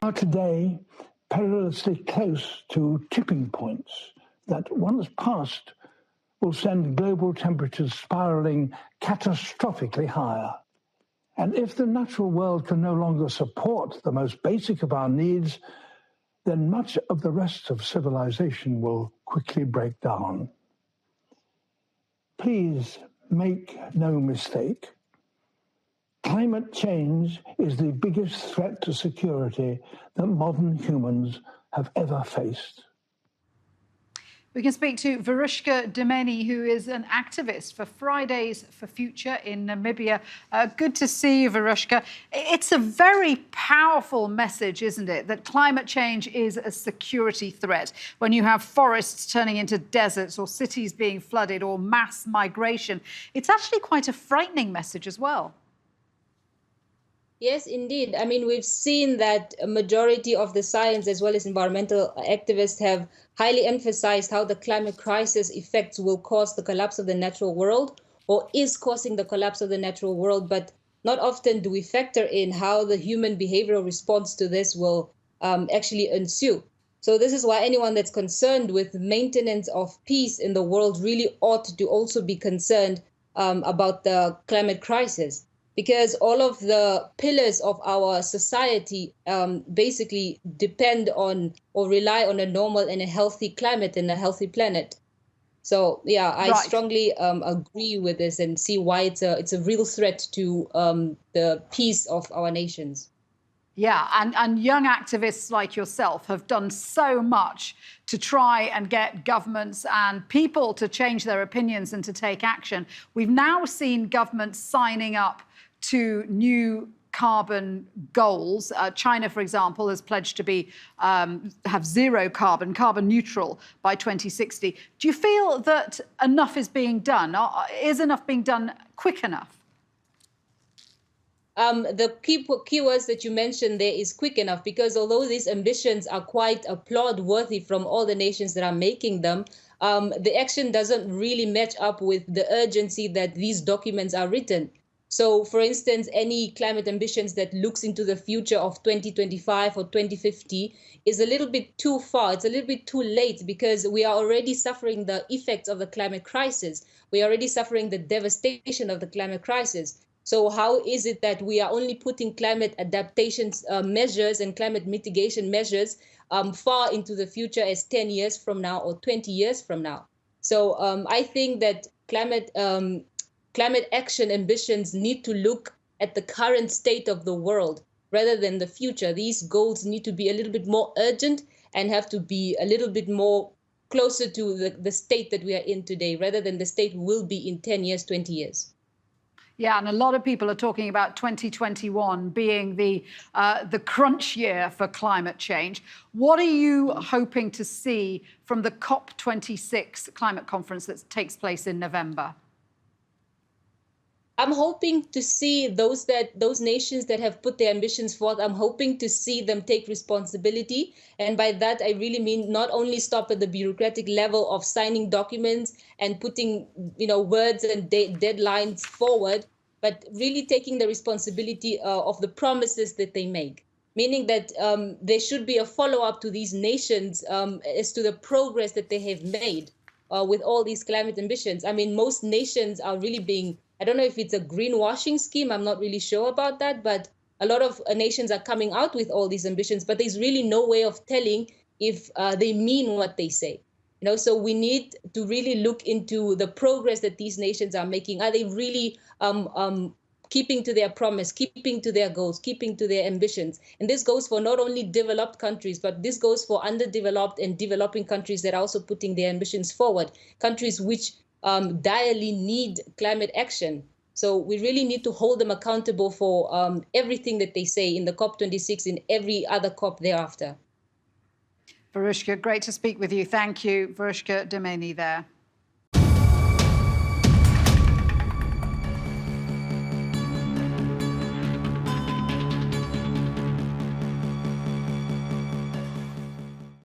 are today perilously close to tipping points that, once passed, will send global temperatures spiraling catastrophically higher. And if the natural world can no longer support the most basic of our needs, then much of the rest of civilization will quickly break down. Please make no mistake. Climate change is the biggest threat to security that modern humans have ever faced. We can speak to Veruschka Domeni, who is an activist for Fridays for Future in Namibia. Good to see you, Veruschka. It's a very powerful message, isn't it, that climate change is a security threat when you have forests turning into deserts or cities being flooded or mass migration. It's actually quite a frightening message as well. Yes, indeed. I mean, we've seen that a majority of the science as well as environmental activists have highly emphasized how the climate crisis effects will cause the collapse of the natural world or is causing the collapse of the natural world. But not often do we factor in how the human behavioral response to this will actually ensue. So this is why anyone that's concerned with maintenance of peace in the world really ought to also be concerned about the climate crisis. Because all of the pillars of our society basically depend on or rely on a normal and a healthy climate and a healthy planet. So, yeah, I strongly agree with this and see why it's a real threat to the peace of our nations. Yeah, and young activists like yourself have done so much to try and get governments and people to change their opinions and to take action. We've now seen governments signing up to new carbon goals. China, for example, has pledged to be have zero carbon neutral by 2060. Do you feel that enough is being done? Is enough being done quick enough? The keywords that you mentioned there is quick enough, because although these ambitions are quite applaud-worthy from all the nations that are making them, the action doesn't really match up with the urgency that these documents are written. So, for instance, any climate ambitions that looks into the future of 2025 or 2050 is a little bit too far. It's a little bit too late, because we are already suffering the effects of the climate crisis. We are already suffering the devastation of the climate crisis. So how is it that we are only putting climate adaptation measures and climate mitigation measures far into the future, as 10 years from now or 20 years from now? So I think that climate action ambitions need to look at the current state of the world rather than the future. These goals need to be a little bit more urgent and have to be a little bit more closer to the state that we are in today, rather than the state will be in 10 years, 20 years. Yeah, and a lot of people are talking about 2021 being the crunch year for climate change. What are you hoping to see from the COP26 climate conference that takes place in November? I'm hoping to see those nations that have put their ambitions forth. I'm hoping to see them take responsibility. And by that, I really mean not only stop at the bureaucratic level of signing documents and putting, words and deadlines forward, but really taking the responsibility of the promises that they make. Meaning that there should be a follow-up to these nations as to the progress that they have made with all these climate ambitions. I mean, most nations are really being, I don't know if it's a greenwashing scheme, I'm not really sure about that, but a lot of nations are coming out with all these ambitions, but there's really no way of telling if they mean what they say. So we need to really look into the progress that these nations are making. Are they really keeping to their promise, keeping to their goals, keeping to their ambitions? And this goes for not only developed countries, but this goes for underdeveloped and developing countries that are also putting their ambitions forward, countries which direly need climate action. So we really need to hold them accountable for everything that they say in the COP26 and every other COP thereafter. Veruschka, great to speak with you. Thank you, Veruschka Domeni there.